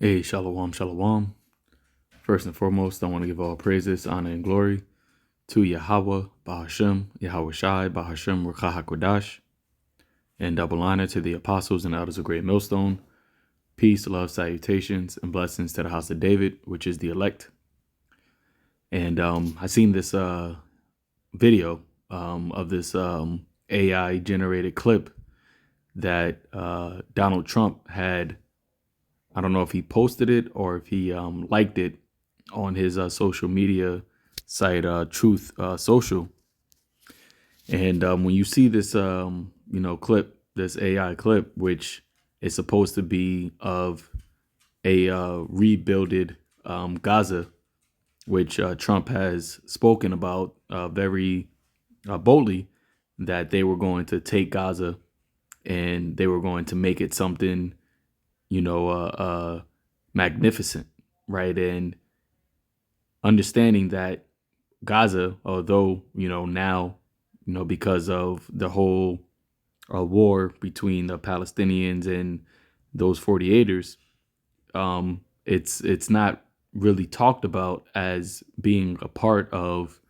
Hey, shalom, shalom. First and foremost, I want to give all praises, honor, and glory to Yahweh, Bahashem, Yahweh Shai, Bahashem, Ruach HaKodash, and double honor to the apostles and elders of Great Millstone. Peace, love, salutations, and blessings to the house of David, which is the elect. And I seen this video of this AI generated clip that Donald Trump had. I don't know if he posted it or if he liked it on his social media site, Truth Social. And when you see this, clip, this AI clip, which is supposed to be of a rebuilded Gaza, which Trump has spoken about very boldly, that they were going to take Gaza and they were going to make it something, magnificent, right? And understanding that Gaza, although, now, because of the whole war between the Palestinians and those 48ers, it's not really talked about as being a part of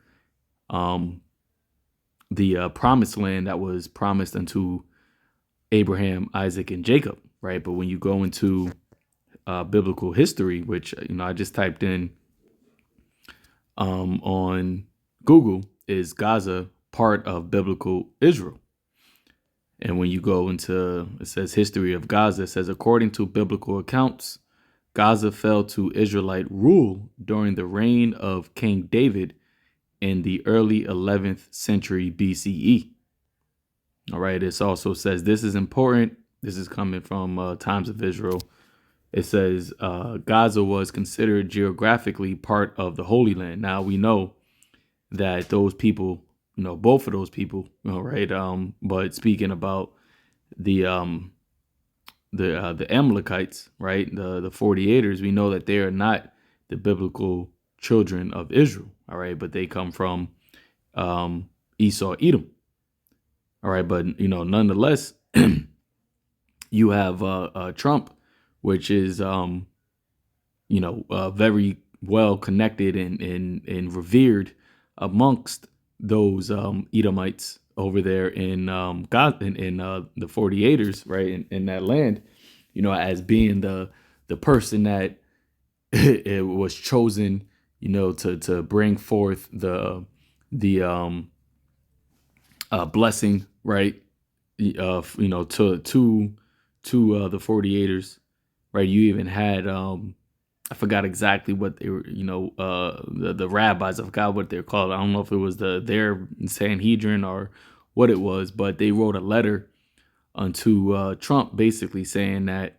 the promised land that was promised unto Abraham, Isaac, and Jacob, right? But when you go into biblical history, which I just typed in on Google, is Gaza part of biblical Israel? And when you go into, it says history of Gaza, it says according to biblical accounts, Gaza fell to Israelite rule during the reign of King David in the early 11th century BCE. All right. It also says this is important. This is coming from Times of Israel. It says Gaza was considered geographically part of the Holy Land. Now we know that those people, both of those people, right? But speaking about the Amalekites, right? The 48ers, we know that they are not the biblical children of Israel, all right? But they come from Esau, Edom, all right? But nonetheless, you have Trump, which is very well connected and revered amongst those Edomites over there in God in the 48ers, right, in that land, as being the person that it was chosen, to bring forth the blessing, right, to the 48ers, right. You even had I forgot exactly what they were, the rabbis. I forgot what they're called. I don't know if it was their Sanhedrin or what it was, but they wrote a letter unto Trump, basically saying that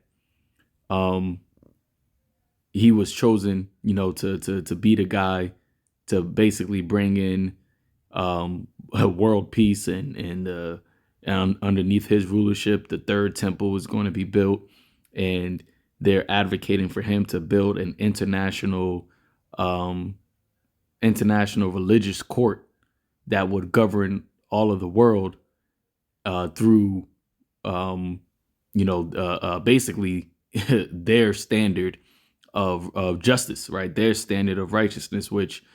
he was chosen, to be the guy to basically bring in world peace and underneath his rulership, the third temple is going to be built, and they're advocating for him to build an international religious court that would govern all of the world through, basically their standard of justice, right? Their standard of righteousness, which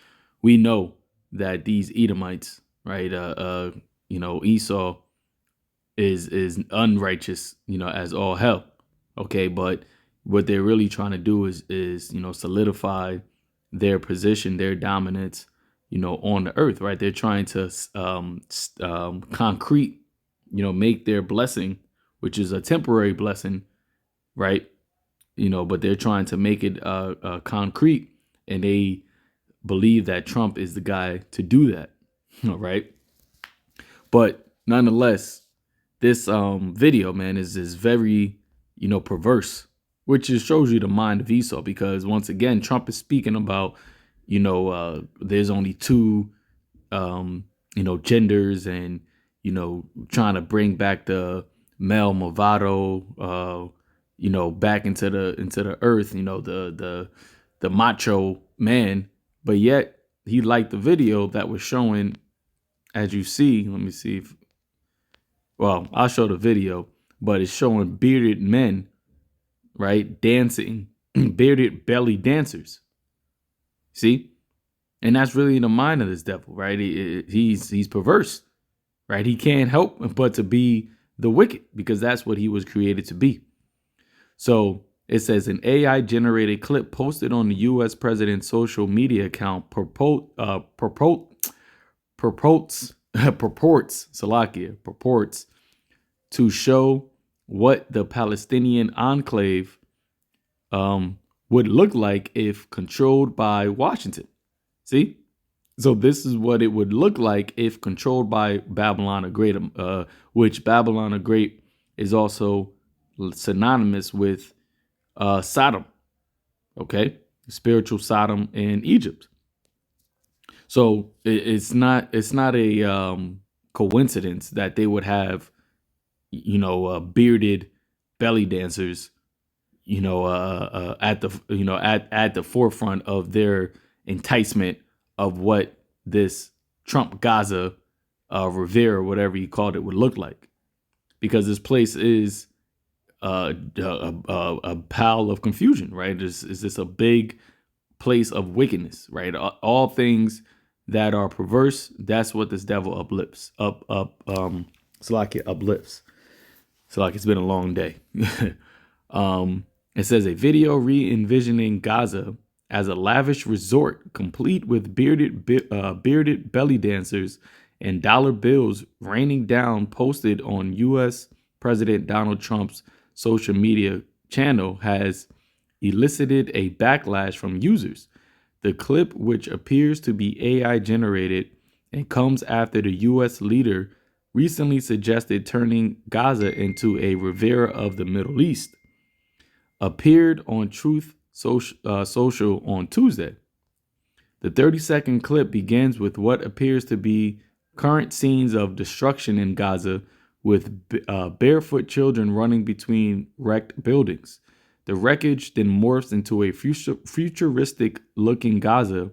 we know that these Edomites, right? Esau is unrighteous, as all hell. Okay, but what they're really trying to do is solidify their position, their dominance, on the earth, right? They're trying to concrete, make their blessing, which is a temporary blessing, right? But they're trying to make it concrete, and they believe that Trump is the guy to do that, right? But nonetheless, this video, man, is very, perverse, which just shows you the mind of Esau, because once again, Trump is speaking about, there's only two, genders, and, trying to bring back the male movado, back into the earth, the macho man. But yet he liked the video that was showing, as you see, let me see if, well, I'll show the video, but it's showing bearded men, right, dancing bearded belly dancers. See? And that's really in the mind of this devil, right? He's perverse, right? He can't help but to be the wicked because that's what he was created to be. So it says an AI generated clip posted on the U.S. president's social media account purports to show what the Palestinian enclave would look like if controlled by Washington. See? So this is what it would look like if controlled by Babylon the Great, which Babylon the Great is also synonymous with Sodom, okay? Spiritual Sodom in Egypt. So it's not a coincidence that they would have, bearded belly dancers, at the forefront of their enticement of what this Trump Gaza Rivera, whatever you called it, would look like, because this place is a pile of confusion, right? Is this a big place of wickedness, right? All things that are perverse, that's what this devil uplifts. It's like it uplifts. So like it's been a long day. It says a video re-envisioning Gaza as a lavish resort, complete with bearded belly dancers and dollar bills raining down, posted on U.S. President Donald Trump's social media channel, has elicited a backlash from users. The clip, which appears to be AI generated and comes after the U.S. leader recently suggested turning Gaza into a Riviera of the Middle East, appeared on Truth Social on Tuesday. The 30-second clip begins with what appears to be current scenes of destruction in Gaza, with barefoot children running between wrecked buildings. The wreckage then morphs into a futuristic-looking Gaza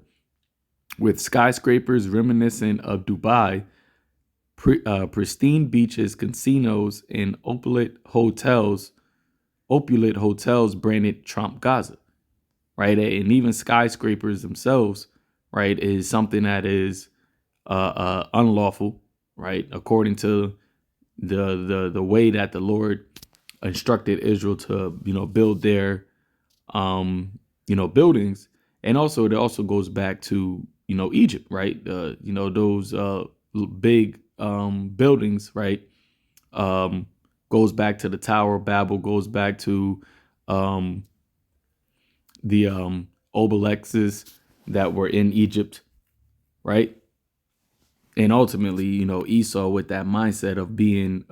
with skyscrapers reminiscent of Dubai, pristine beaches, casinos, and opulent hotels branded Trump Gaza, right? And even skyscrapers themselves, right, is something that is unlawful, right, according to the way that the Lord instructed Israel to build their buildings. And also it also goes back to Egypt, right? Those big buildings, right? Goes back to the Tower of Babel, goes back to the obelixes that were in Egypt, right? And ultimately, Esau, with that mindset of being,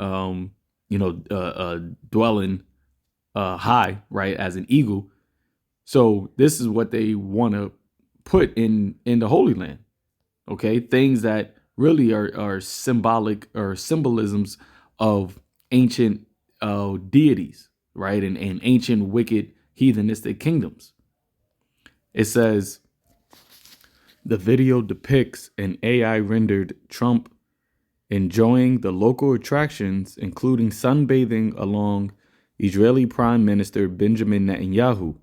dwelling high, right, as an eagle. So this is what they want to put in the Holy Land, okay? Things that really are symbolic or symbolisms of ancient deities, right, and ancient wicked heathenistic kingdoms. It says, the video depicts an AI-rendered Trump enjoying the local attractions, including sunbathing along Israeli Prime Minister Benjamin Netanyahu.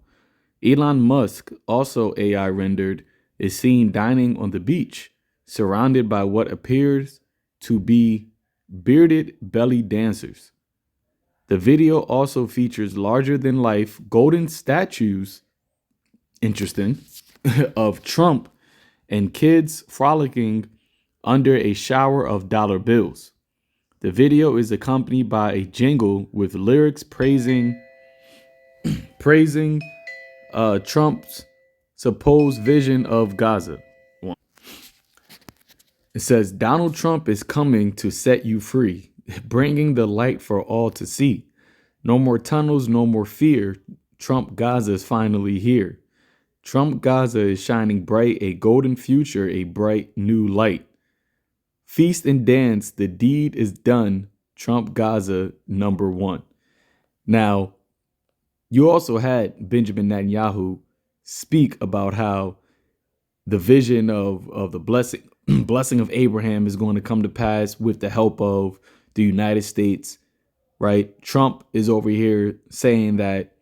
Elon Musk, also AI-rendered, is seen dining on the beach, surrounded by what appears to be bearded belly dancers. The video also features larger-than-life golden statues, interesting, of Trump and kids frolicking under a shower of dollar bills. The video is accompanied by a jingle with lyrics praising Trump's supposed vision of Gaza. It says, Donald Trump is coming to set you free, bringing the light for all to see. No more tunnels, no more fear. Trump Gaza is finally here. Trump Gaza is shining bright, a golden future, a bright new light. Feast and dance, the deed is done. Trump Gaza #1. Now, you also had Benjamin Netanyahu speak about how the vision of the blessing of Abraham is going to come to pass with the help of the United States, right? Trump is over here saying that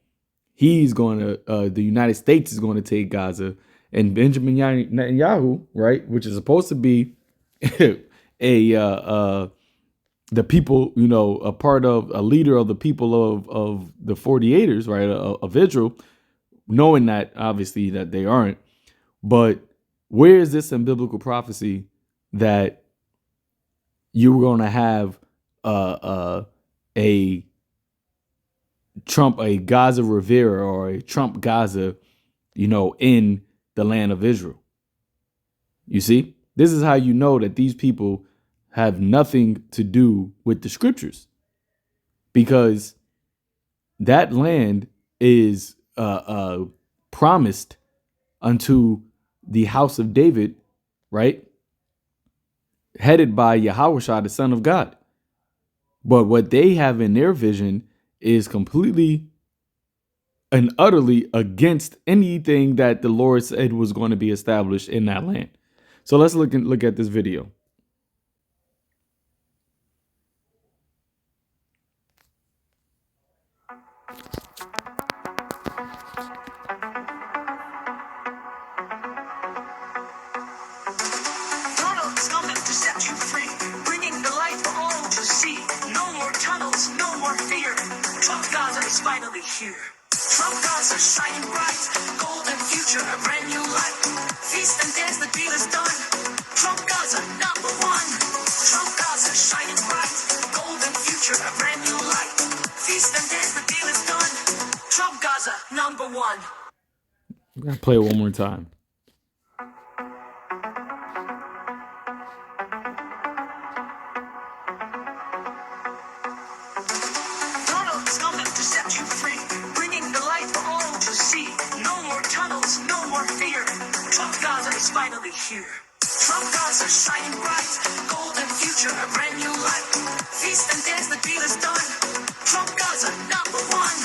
he's going to, the United States is going to take Gaza, and Benjamin Netanyahu, right, which is supposed to be the people, a part of a leader of the people of the 48ers, right, of Israel, knowing that obviously that they aren't. But where is this in biblical prophecy that you were going to have a Trump, a Gaza Rivera or a Trump Gaza, in the land of Israel? You see, this is how you know that these people have nothing to do with the scriptures, because that land is promised unto the house of David, right? Headed by Yahushua, the Son of God. But what they have in their vision is completely and utterly against anything that the Lord said was going to be established in that land. So let's look at this video. Tunnels coming to set you free, bringing the light for all to see. No more tunnels, no more fear. Trump Gaza is finally here. Trump Gaza shining bright, golden future, a brand new light. Feast and dance, the deal is done. Trump Gaza number one. Trump Gaza shining bright, golden future, a brand new light. Feast and dance, the deal is done. Trump Gaza number one. I'm gonna play it one more time. Tunnels coming to set you free, bringing the light for all to see. No more tunnels, no more fear. Trump Gaza is finally here. Trump Gaza shining bright, golden future, a brand new light. Feast and dance, the deal is done. Trump Gaza number one.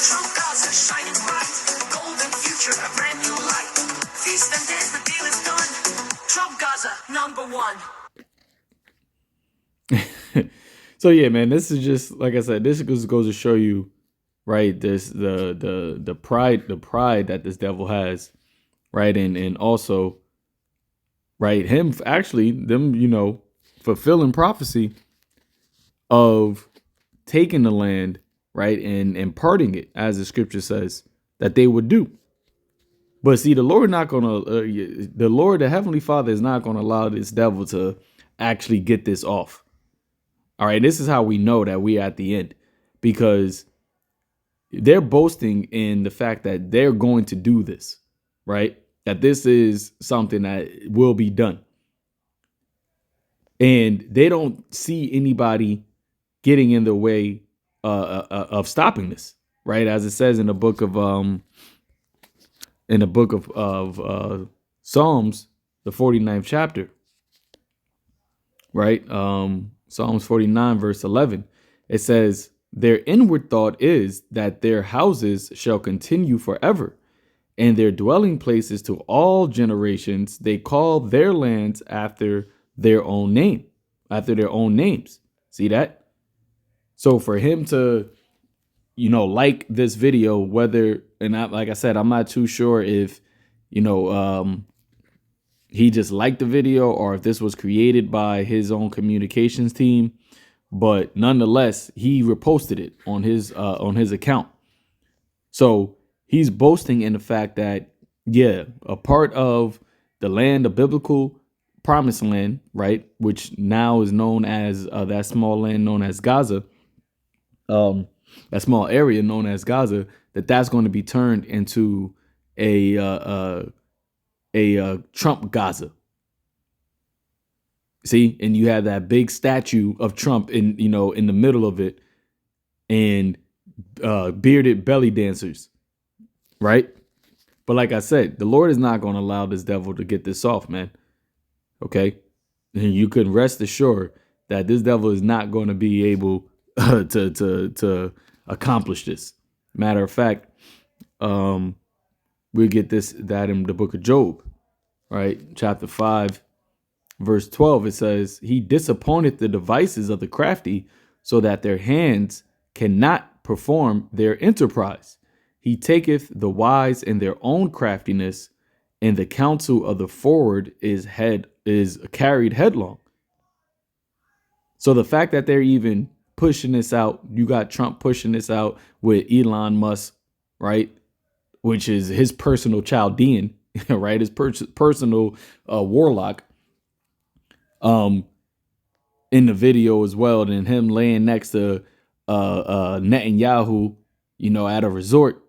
Trump Gaza shining bright, golden future, a brand new light. Feast and dance, the deal is done. Trump Gaza number one. So yeah, man, this is just, like I said, this just goes to show you, right, this the pride that this devil has, right, and also, right, him actually them fulfilling prophecy of taking the land, right, and imparting it, as the scripture says that they would do. But see, the Lord, the Heavenly Father, is not going to allow this devil to actually get this off. All right, this is how we know that we're at the end, because they're boasting in the fact that they're going to do this, right? That this is something that will be done. And they don't see anybody getting in the way of stopping this, right? As it says in the book of Psalms, the 49th chapter, right? Psalms 49 verse 11, it says, their inward thought is that their houses shall continue forever, and their dwelling places to all generations. They call their lands after their own name, after their own names. See that? So for him to, like this video, whether, and like I said, I'm not too sure if, he just liked the video or if this was created by his own communications team, but nonetheless, he reposted it on his account. So he's boasting in the fact that, yeah, a part of the land, the biblical promised land, right, which now is known as that small land known as Gaza, that small area known as Gaza, that's going to be turned into a Trump Gaza. See, and you have that big statue of Trump in the middle of it, and bearded belly dancers, right? But like I said, the Lord is not going to allow this devil to get this off, man. Okay, and you can rest assured that this devil is not going to be able to accomplish this. Matter of fact, we get that in the book of Job, right? Chapter 5, verse 12, it says, he disappointed the devices of the crafty so that their hands cannot perform their enterprise. he taketh the wise in their own craftiness, and the counsel of the forward is carried headlong. So the fact that they're even pushing this out, you got Trump pushing this out with Elon Musk, right? Which is his personal Chaldean, right? His personal warlock. In the video as well, and him laying next to Netanyahu, at a resort.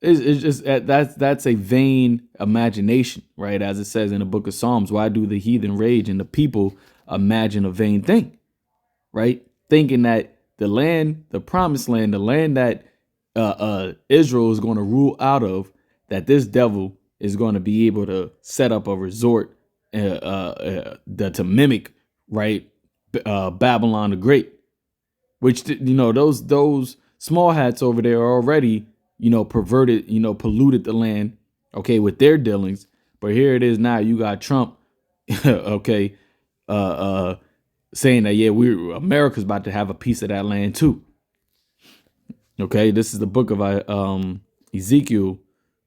It's just that's a vain imagination, right? As it says in the book of Psalms, why do the heathen rage and the people imagine a vain thing, right? Thinking that the land, the promised land, the land that Israel is going to rule out of, that this devil is going to be able to set up a resort to mimic, right? Babylon the Great, which those small hats over there are already perverted, polluted the land, okay, with their dealings. But here it is now. You got Trump, okay, saying that America's about to have a piece of that land too. Okay, this is the book of Ezekiel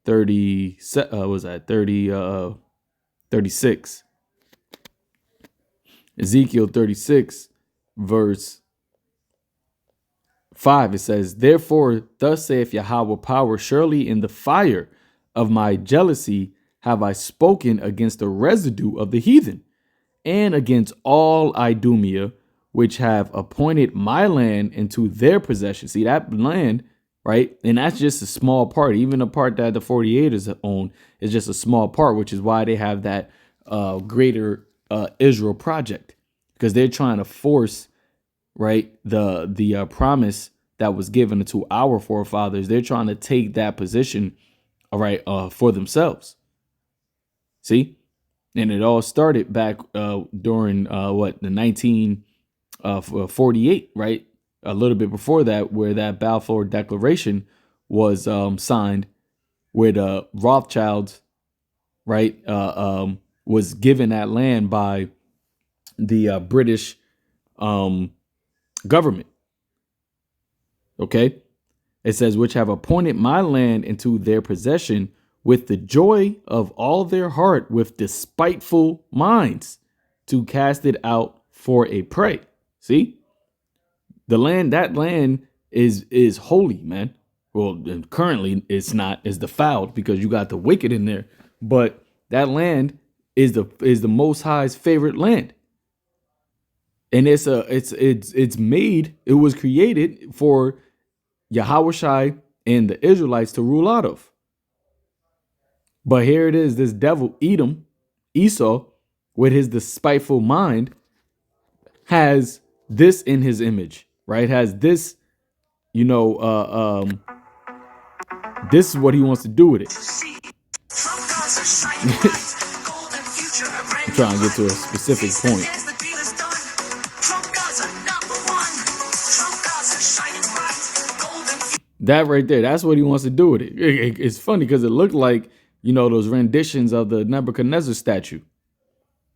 30. Was that 36? Ezekiel 36, verse 5, it says, therefore, thus saith Yahweh power, surely in the fire of my jealousy have I spoken against the residue of the heathen, and against all Idumea, which have appointed my land into their possession. See, that land, right? And that's just a small part. Even the part that the 48ers own is just a small part, which is why they have that greater Israel project, because they're trying to force, right, the promise that was given to our forefathers. They're trying to take that position, all right, for themselves. See, and it all started back during the 1948, right? A little bit before that, where that Balfour Declaration was signed, where the Rothschilds, right, was given that land by the British government. Okay, it says, which have appointed my land into their possession with the joy of all their heart, with despiteful minds, to cast it out for a prey. See, that land is holy, man. Well, currently it's not, it's defiled because you got the wicked in there, but that land is the Most High's favorite land. And it was created for Yahushai and the Israelites to rule out of. But here it is, this devil Esau, with his despiteful mind, has this in his image, right? Has this, this is what he wants to do with it. I'm trying to get to a specific point. That right there, that's what he wants to do with it. It's funny because it looked like, those renditions of the Nebuchadnezzar statue,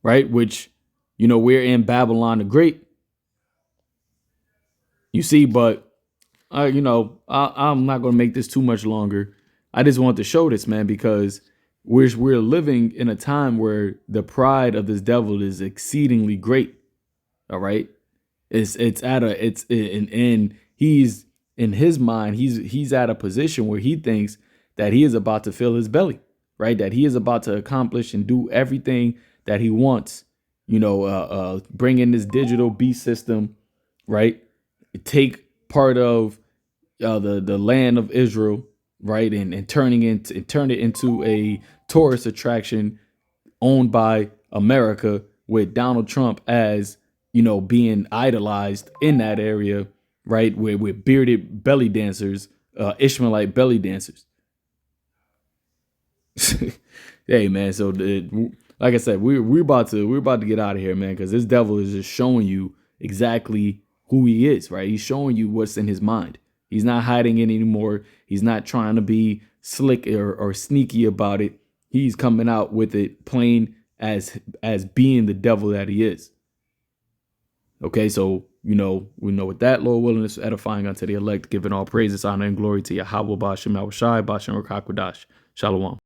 right? Which, we're in Babylon the Great. You see, but, I'm not going to make this too much longer. I just want to show this, man, because we're living in a time where the pride of this devil is exceedingly great. All right. And he's, in his mind, he's at a position where he thinks that he is about to fill his belly, right? That he is about to accomplish and do everything that he wants, bring in this digital beast system, right? Take part of the land of Israel, right? And turn it into a tourist attraction owned by America, with Donald Trump as, being idolized in that area, right? With bearded belly dancers, Ishmaelite belly dancers. Hey, man. So like I said, we're about to get out of here, man, because this devil is just showing you exactly who he is, right? He's showing you what's in his mind. He's not hiding it anymore. He's not trying to be slick or sneaky about it. He's coming out with it plain as being the devil that he is. Okay, so we know with that, Lord willing, is edifying unto the elect, giving all praises, honor, and glory to Yahweh, Ba'ashem Yahushai, Ba'ashem Rakakwadash. Shalom.